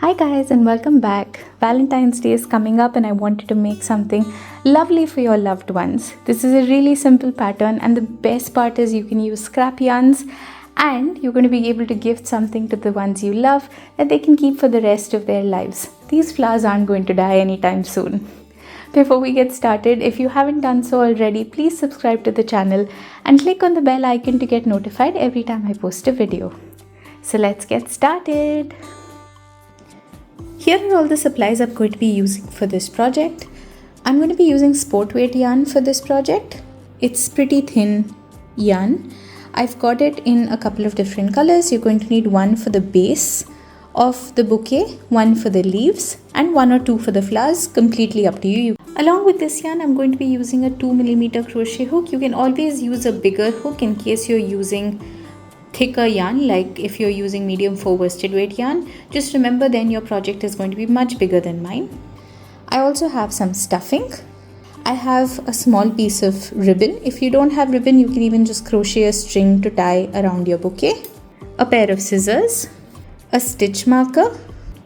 Hi guys and welcome back. Valentine's Day is coming up and I wanted to make something lovely for your loved ones. This is a really simple pattern and the best part is you can use scrap yarns and you're going to be able to gift something to the ones you love that they can keep for the rest of their lives. These flowers aren't going to die anytime soon. Before we get started, if you haven't done so already, please subscribe to the channel and click on the bell icon to get notified every time I post a video. So let's get started. Here are all the supplies I'm going to be using for this project. I'm going to be using sport weight yarn for this project. It's pretty thin yarn. I've got it in a couple of different colors. You're going to need one for the base of the bouquet, one for the leaves, and one or two for the flowers, completely up to you. Along with this yarn, I'm going to be using a 2mm crochet hook. You can always use a bigger hook in case you're using thicker yarn, like if you're using medium 4 worsted weight yarn. Just remember then your project is going to be much bigger than mine. I also have some stuffing. I have a small piece of ribbon. If you don't have ribbon, you can even just crochet a string to tie around your bouquet. A pair of scissors, a stitch marker,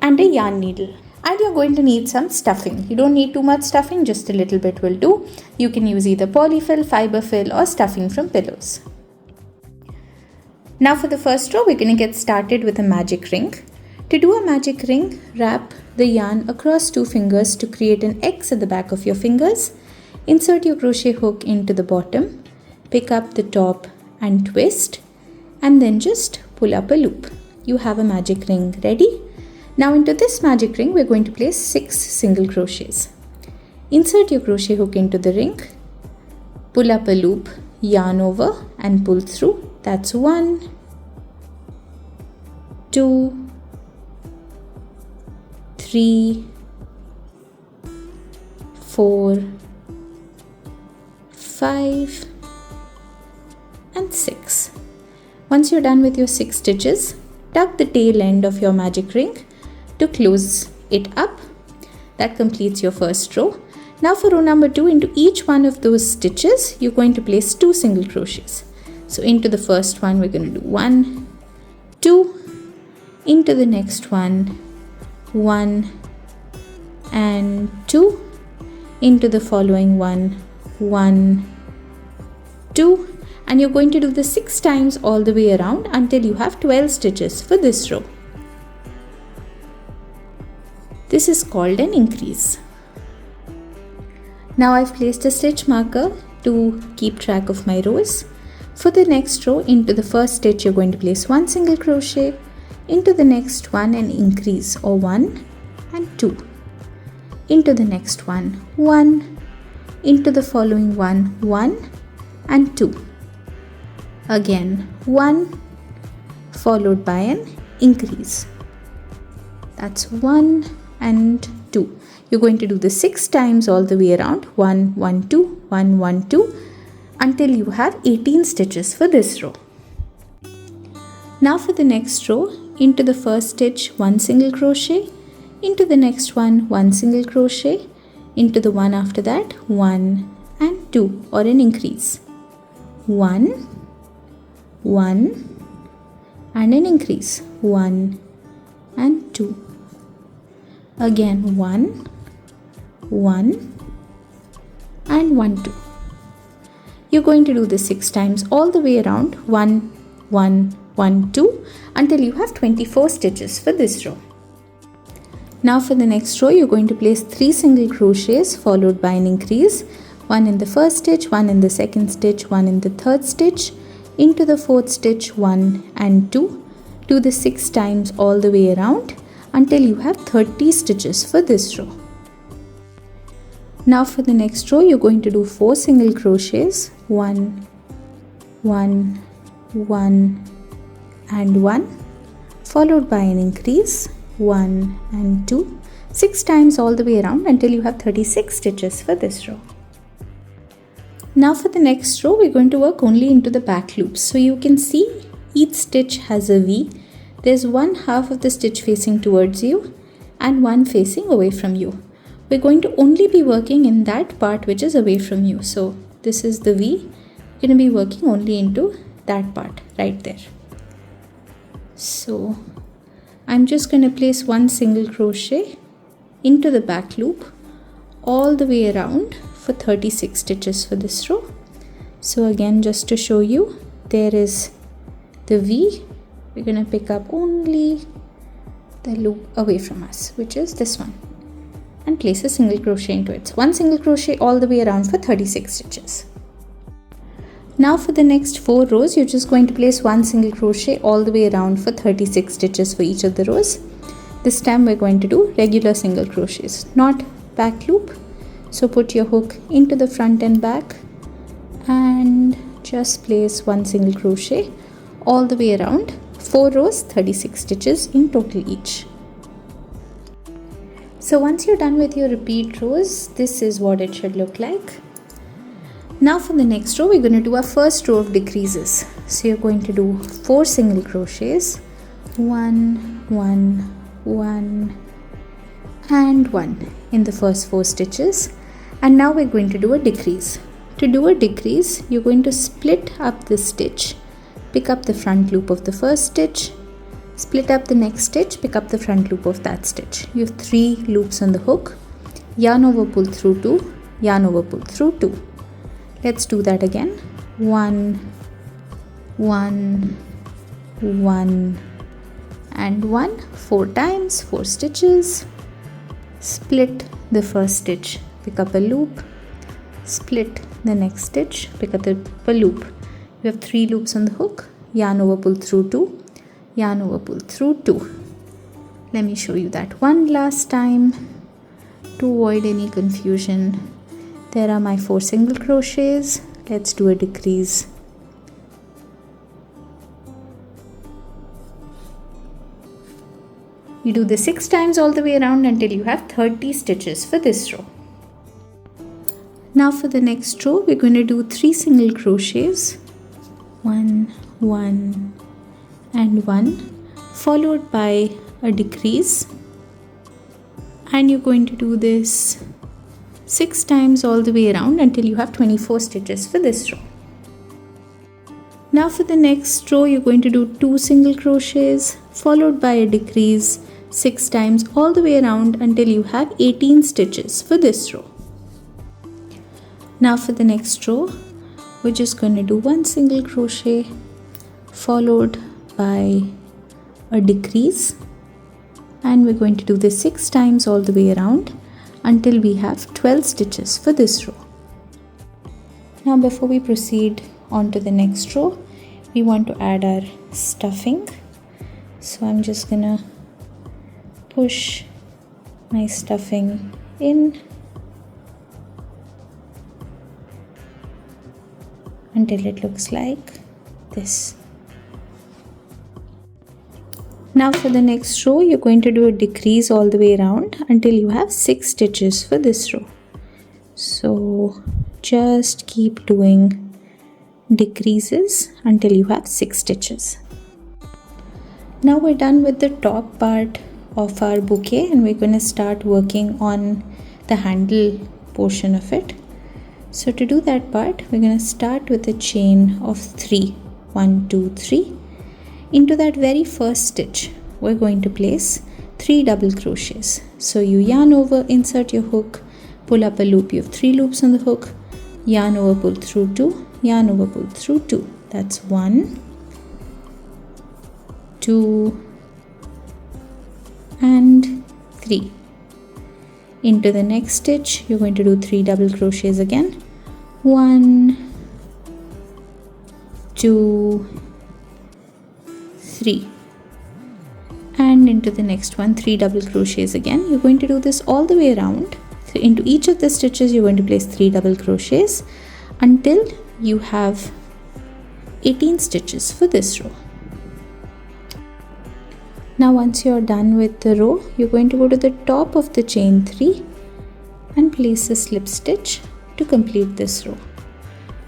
and a yarn needle. And you're going to need some stuffing. You don't need too much stuffing, just a little bit will do. You can use either polyfill, fiber fill, or stuffing from pillows. Now for the first row, we're going to get started with a magic ring. To do a magic ring, wrap the yarn across 2 fingers to create an X at the back of your fingers. Insert your crochet hook into the bottom, pick up the top and twist, and then just pull up a loop. You have a magic ring ready. Now into this magic ring, we're going to place 6 single crochets. Insert your crochet hook into the ring, pull up a loop, yarn over and pull through. That's 1, 2, 3, 4, 5, and 6. Once you're done with your 6 stitches, tuck the tail end of your magic ring to close it up. That completes your first row. Now for row number 2, into each one of those stitches, you're going to place 2 single crochets. So into the first one, we're going to do 1, 2, into the next one, 1 and 2, into the following one, 1, 2, and you're going to do this 6 times all the way around until you have 12 stitches for this row. This is called an increase. Now I've placed a stitch marker to keep track of my rows. For the next row, into the first stitch, you're going to place 1 single crochet, into the next one an increase or 1 and 2, into the next one 1, into the following one 1 and 2, again 1 followed by an increase. That's 1 and 2. You're going to do this 6 times all the way around, 1, 1, 2, 1, 1, 2, until you have 18 stitches for this row. Now for the next row, into the first stitch 1 single crochet, into the next one 1 single crochet, into the one after that 1 and 2 or an increase. 1, 1 and an increase. 1 and 2. Again 1, 1 and 1, 2. You're going to do this 6 times all the way around, 1, 1, 1, 2, until you have 24 stitches for this row. Now for the next row, you're going to place 3 single crochets followed by an increase, 1 in the first stitch, 1 in the second stitch, 1 in the third stitch, into the fourth stitch 1 and 2. Do this 6 times all the way around until you have 30 stitches for this row. Now for the next row, you're going to do 4 single crochets, 1, 1, 1 and 1, followed by an increase, 1 and 2, 6 times all the way around until you have 36 stitches for this row. Now for the next row, we're going to work only into the back loops. So you can see each stitch has a V. There's one half of the stitch facing towards you and one facing away from you. We're going to only be working in that part which is away from you. So this is the V. You're going to be working only into that part right there. So I'm just going to place one single crochet into the back loop all the way around for 36 stitches for this row. So again, just to show you, there is the V. We're going to pick up only the loop away from us, which is this one, and place a single crochet into it. So one single crochet all the way around for 36 stitches. Now for the next 4 rows, you're just going to place one single crochet all the way around for 36 stitches for each of the rows. This time we're going to do regular single crochets, not back loop. So put your hook into the front and back and just place one single crochet all the way around. 4 rows, 36 stitches in total each. So once you're done with your repeat rows, this is what it should look like. Now for the next row, we're going to do our first row of decreases. So you're going to do 4 single crochets, 1, 1, 1 and 1 in the first 4 stitches. And now we're going to do a decrease. To do a decrease, you're going to split up the stitch, pick up the front loop of the first stitch, split up the next stitch, pick up the front loop of that stitch. You have 3 loops on the hook, yarn over, pull through 2, yarn over, pull through 2. Let's do that again. 1, 1, 1 and 1, 4 times, 4 stitches. Split the first stitch, pick up a loop, split the next stitch, pick up a loop. You have 3 loops on the hook, yarn over, pull through 2, yarn over, pull through 2. Let me show you that one last time to avoid any confusion. There are my 4 single crochets. Let's do a decrease. You do this 6 times all the way around until you have 30 stitches for this row. Now for the next row, we're going to do 3 single crochets, 1, 1 and 1, followed by a decrease, and you're going to do this 6 times all the way around until you have 24 stitches for this row. Now for the next row, you're going to do 2 single crochets followed by a decrease 6 times all the way around until you have 18 stitches for this row. Now for the next row, we're just going to do 1 single crochet followed by a decrease, and we're going to do this 6 times all the way around until we have 12 stitches for this row. Now before we proceed on to the next row, we want to add our stuffing. So I'm just gonna push my stuffing in until it looks like this. Now for the next row, you're going to do a decrease all the way around until you have 6 stitches for this row. So just keep doing decreases until you have 6 stitches. Now we're done with the top part of our bouquet, and we're going to start working on the handle portion of it. So to do that part, we're going to start with a chain of 3, 1, 2, 3. Into that very first stitch, we're going to place 3 double crochets. So you yarn over, insert your hook, pull up a loop. You have 3 loops on the hook, yarn over, pull through 2, yarn over, pull through 2. That's 1, 2 and 3. Into the next stitch, you're going to do 3 double crochets again. 1, 2, 3, and into the next one 3 double crochets again. You're going to do this all the way around. So into each of the stitches you're going to place 3 double crochets until you have 18 stitches for this row. Now once you're done with the row, you're going to go to the top of the chain 3 and place a slip stitch to complete this row.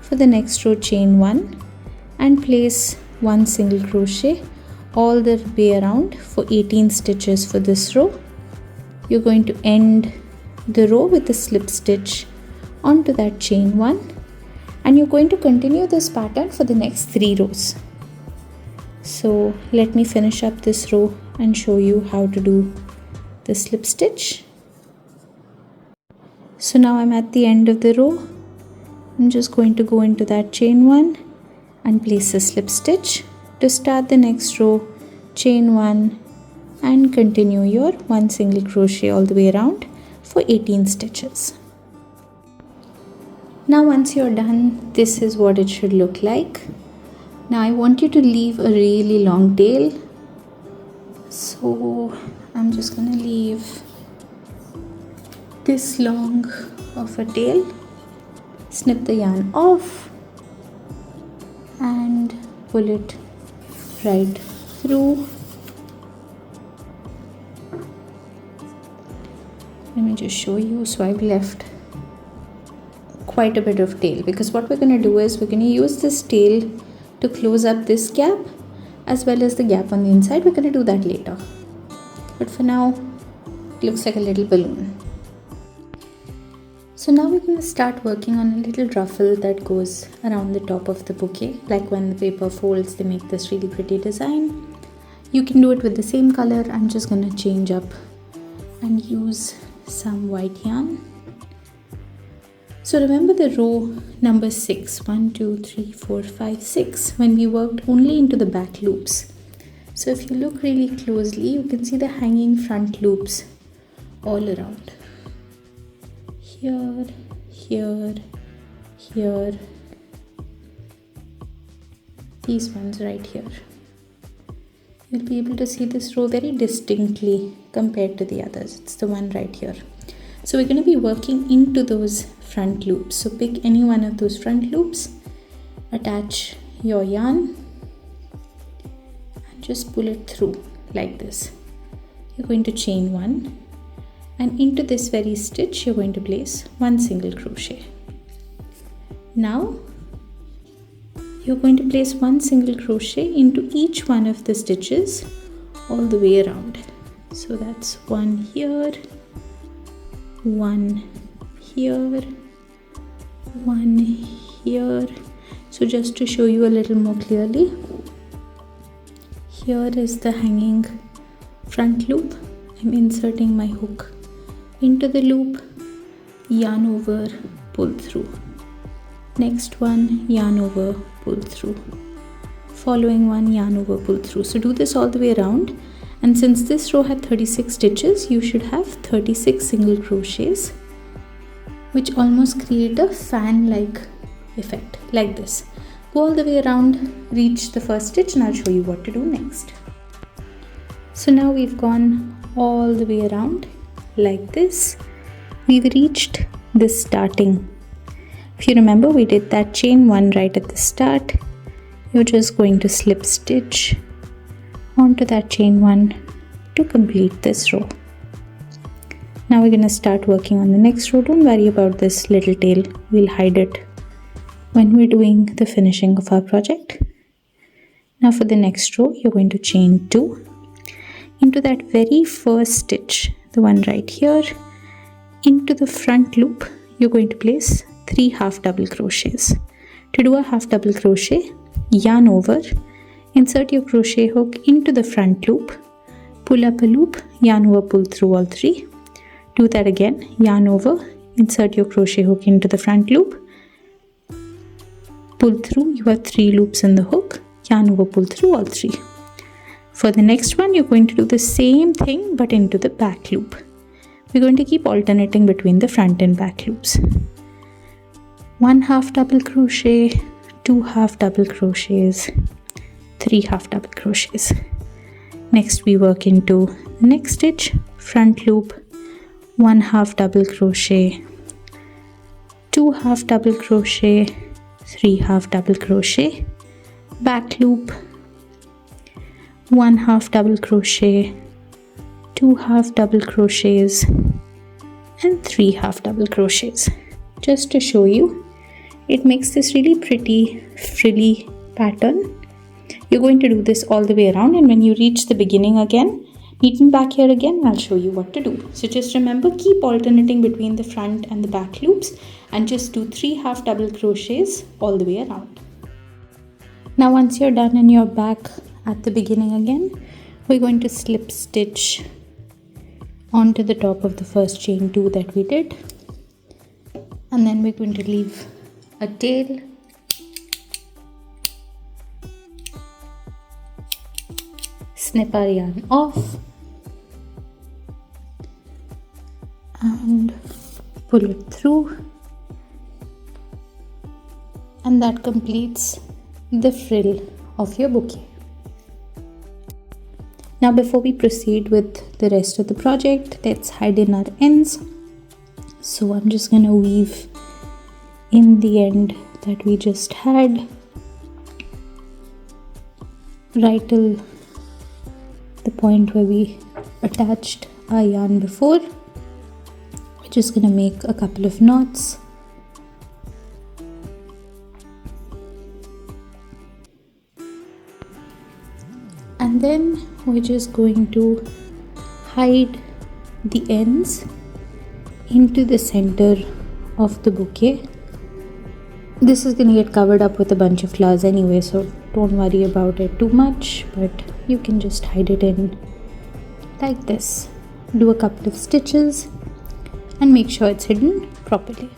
For the next row, chain 1 and place 1 single crochet all the way around for 18 stitches for this row. You're going to end the row with a slip stitch onto that chain 1, and you're going to continue this pattern for the next 3 rows. So let me finish up this row and show you how to do the slip stitch. So now I'm at the end of the row. I'm just going to go into that chain 1 and place a slip stitch. To start the next row, chain 1 and continue your 1 single crochet all the way around for 18 stitches. Now once you're done, this is what it should look like. Now I want you to leave a really long tail. So I'm just gonna leave this long of a tail. Snip the yarn off and pull it right through. Let me just show you. So I've left quite a bit of tail, because what we're going to do is we're going to use this tail to close up this gap as well as the gap on the inside. We're going to do that later, but for now it looks like a little balloon. So now we're going to start working on a little ruffle that goes around the top of the bouquet. Like when the paper folds, they make this really pretty design. You can do it with the same color. I'm just going to change up and use some white yarn. So remember the row number 6, 1, 2, 3, 4, 5, 6, when we worked only into the back loops. So if you look really closely, you can see the hanging front loops all around. Here, here, here, these ones right here. You'll be able to see this row very distinctly compared to the others. It's the one right here. So we're going to be working into those front loops. So pick any one of those front loops, attach your yarn and just pull it through like this. You're going to chain 1 and into this very stitch you're going to place 1 single crochet. Now you're going to place 1 single crochet into each one of the stitches all the way around. So that's 1 here, 1 here, 1 here. So just to show you a little more clearly, here is the hanging front loop. I'm inserting my hook into the loop, yarn over, pull through. Next one, yarn over, pull through. Following one, yarn over, pull through. So do this all the way around. And since this row had 36 stitches, you should have 36 single crochets, which almost create a fan-like effect, like this. Go all the way around, reach the first stitch, and I'll show you what to do next. So now we've gone all the way around like this. We've reached this starting. If you remember, we did that chain 1 right at the start. You're just going to slip stitch onto that chain 1 to complete this row. Now we're going to start working on the next row. Don't worry about this little tail. We'll hide it when we're doing the finishing of our project. Now for the next row, you're going to chain 2 into that very first stitch, the one right here. Into the front loop, you're going to place 3 half double crochets. To do a half double crochet, yarn over, insert your crochet hook into the front loop, pull up a loop, yarn over, pull through all 3. Do that again, yarn over, insert your crochet hook into the front loop, pull through. You have 3 loops in the hook, yarn over, pull through all 3. For the next one, you're going to do the same thing but into the back loop. We're going to keep alternating between the front and back loops. 1 half double crochet, 2 half double crochets, 3 half double crochets. Next we work into the next stitch, front loop, 1 half double crochet, 2 half double crochet, 3 half double crochet, back loop, 1 half double crochet, 2 half double crochets and 3 half double crochets. Just to show you, it makes this really pretty frilly pattern. You're going to do this all the way around, and when you reach the beginning again, neaten back here again, I'll show you what to do. So just remember, keep alternating between the front and the back loops and just do 3 half double crochets all the way around. Now once you're done and you're back at the beginning again, we're going to slip stitch onto the top of the first chain 2 that we did, and then we're going to leave a tail, snip our yarn off and pull it through, and that completes the frill of your bouquet. Now before we proceed with the rest of the project, let's hide in our ends. So I'm just going to weave in the end that we just had right till the point where we attached our yarn before. We're just going to make a couple of knots. And then we're just going to hide the ends into the center of the bouquet. This is going to get covered up with a bunch of flowers anyway, so don't worry about it too much, but you can just hide it in like this. Do a couple of stitches and make sure it's hidden properly.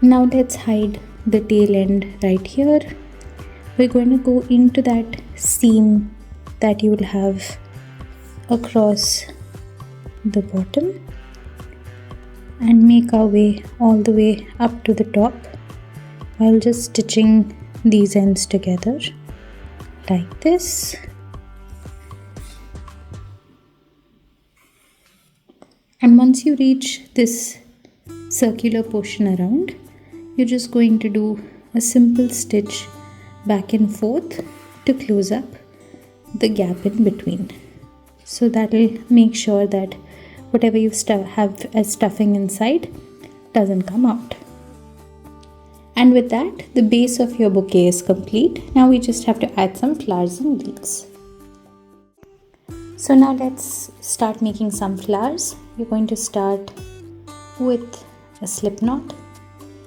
Now let's hide the tail end right here. We're going to go into that seam that you will have across the bottom and make our way all the way up to the top while just stitching these ends together like this. And once you reach this circular portion around, you're just going to do a simple stitch back and forth to close up the gap in between. So that will make sure that whatever you have as stuffing inside doesn't come out. And with that, the base of your bouquet is complete. Now we just have to add some flowers and leaves. So now let's start making some flowers. You're going to start with a slip knot.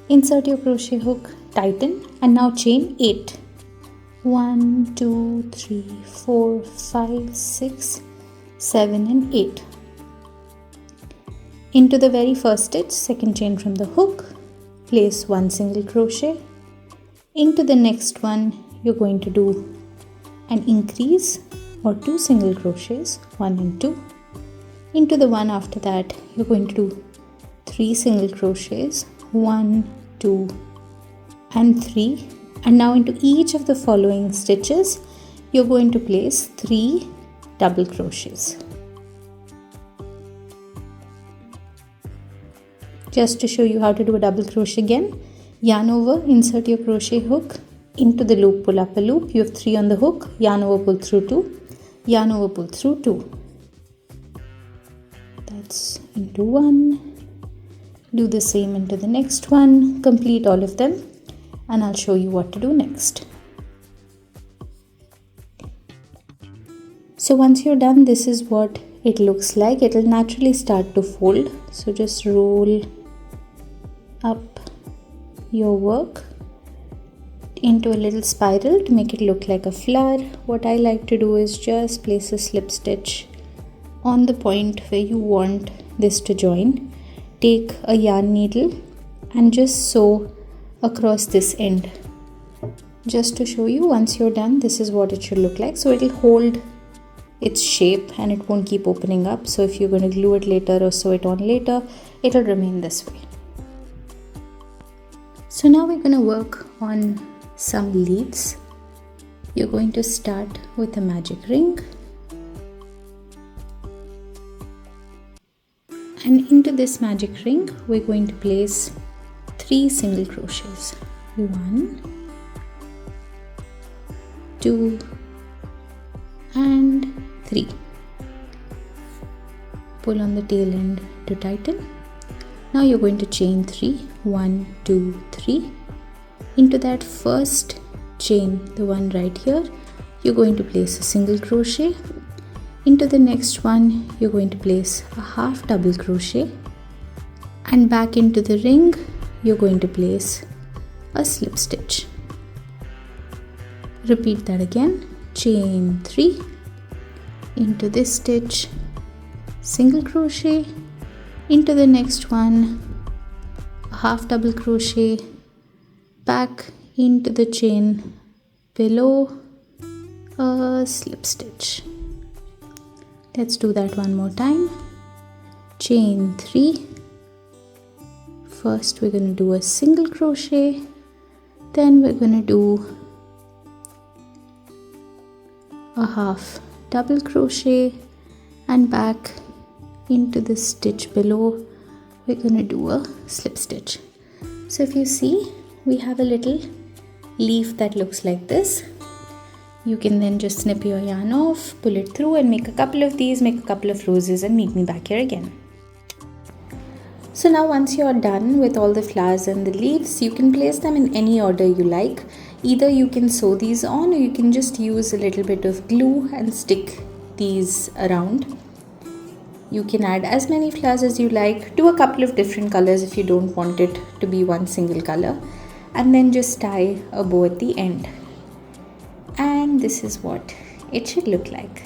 Insert your crochet hook, tighten, and now chain 8. 1, 2, 3, 4, 5, 6, 7 and 8. Into the very first stitch, second chain from the hook, place 1 single crochet. Into the next one, you're going to do an increase or 2 single crochets, 1 and 2. Into the one after that, you're going to do 3 single crochets, 1, 2 and 3. And now into each of the following stitches, you're going to place 3 double crochets. Just to show you how to do a double crochet again, yarn over, insert your crochet hook into the loop, pull up a loop. You have 3 on the hook, yarn over, pull through 2, yarn over, pull through 2. That's into one. Do the same into the next one, complete all of them, and I'll show you what to do next. So once you're done, this is what it looks like. It will naturally start to fold. So just roll up your work into a little spiral to make it look like a flower. What I like to do is just place a slip stitch on the point where you want this to join. Take a yarn needle and just sew across this end. Just to show you, once you're done, this is what it should look like. So it will hold its shape and it won't keep opening up. So if you're going to glue it later or sew it on later, it will remain this way. So now we're going to work on some leaves. You're going to start with a magic ring, and into this magic ring we're going to place 3 single crochets. 1, 2 and 3. Pull on the tail end to tighten. Now you're going to chain 3, 1, 2, 3. Into that first chain, the one right here, you're going to place a single crochet. Into the next one, you're going to place a half double crochet, and back into the ring, you're going to place a slip stitch. Repeat that again. chain 3, into this stitch, single crochet, into the next one, half double crochet, back into the chain below, a slip stitch. Let's do that one more time. Chain 3. First we're going to do a single crochet, then we're going to do a half double crochet, and back into the stitch below we're going to do a slip stitch. So if you see, we have a little leaf that looks like this. You can then just snip your yarn off, pull it through and make a couple of these, make a couple of roses and meet me back here again. So now once you're done with all the flowers and the leaves, you can place them in any order you like. Either you can sew these on, or you can just use a little bit of glue and stick these around. You can add as many flowers as you like, do a couple of different colors if you don't want it to be one single color, and then just tie a bow at the end. And this is what it should look like.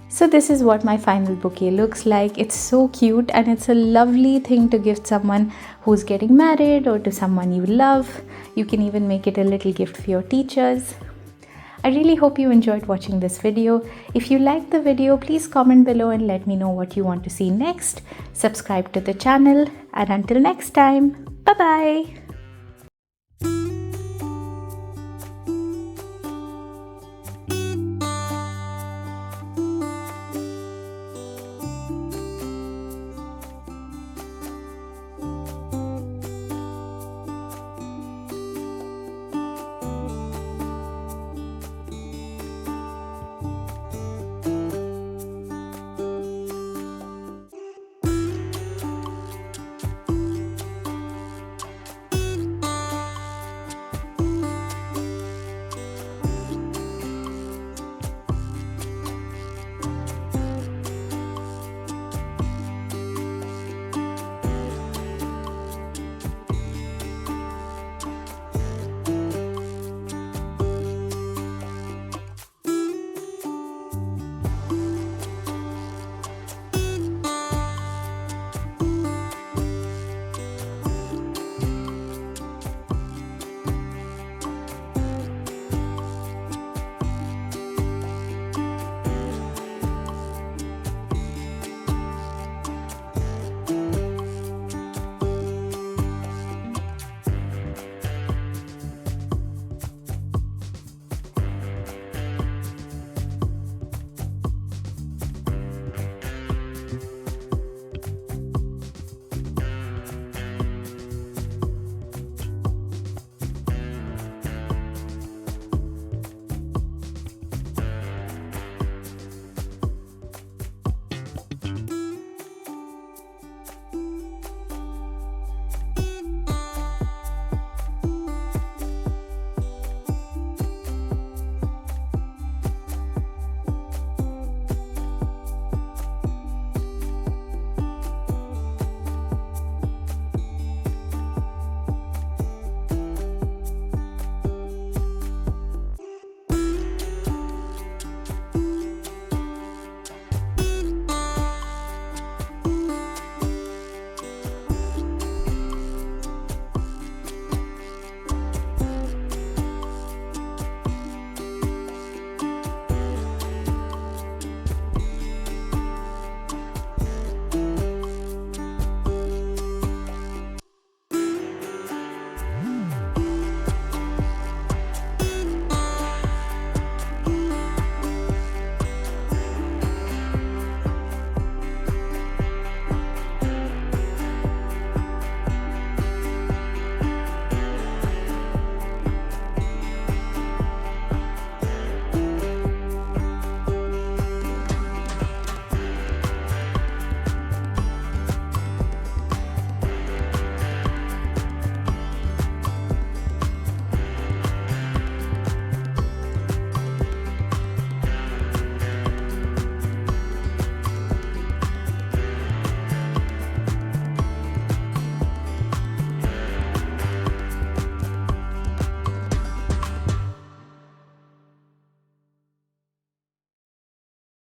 So this is what my final bouquet looks like. It's so cute and it's a lovely thing to gift someone who's getting married or to someone you love. You can even make it a little gift for your teachers. I really hope you enjoyed watching this video. If you liked the video, please comment below and let me know what you want to see next. Subscribe to the channel, and until next time, bye bye.